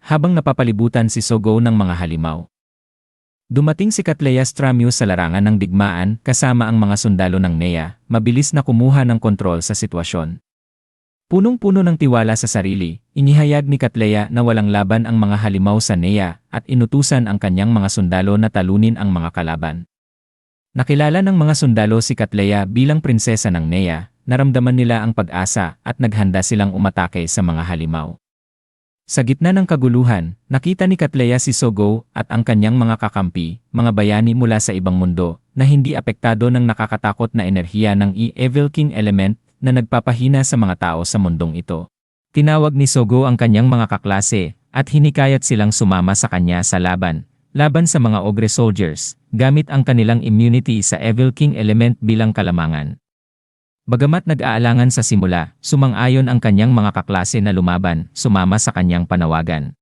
habang napapalibutan si Sogo ng mga halimaw. Dumating si Katleya Stramius sa larangan ng digmaan kasama ang mga sundalo ng Nea, mabilis na kumuha ng kontrol sa sitwasyon. Punong-puno ng tiwala sa sarili, inihayag ni Katleya na walang laban ang mga halimaw sa Nea at inutusan ang kanyang mga sundalo na talunin ang mga kalaban. Nakilala ng mga sundalo si Katleya bilang prinsesa ng Nea, naramdaman nila ang pag-asa at naghanda silang umatake sa mga halimaw. Sa gitna ng kaguluhan, nakita ni Katleya si Sogo at ang kanyang mga kakampi, mga bayani mula sa ibang mundo, na hindi apektado ng nakakatakot na enerhiya ng Evil King element na nagpapahina sa mga tao sa mundong ito. Tinawag ni Sogo ang kanyang mga kaklase at hinikayat silang sumama sa kanya sa laban sa mga ogre soldiers, gamit ang kanilang immunity sa Evil King element bilang kalamangan. Bagamat nag-aalangan sa simula, sumang-ayon ang kanyang mga kaklase na lumaban, sumama sa kanyang panawagan.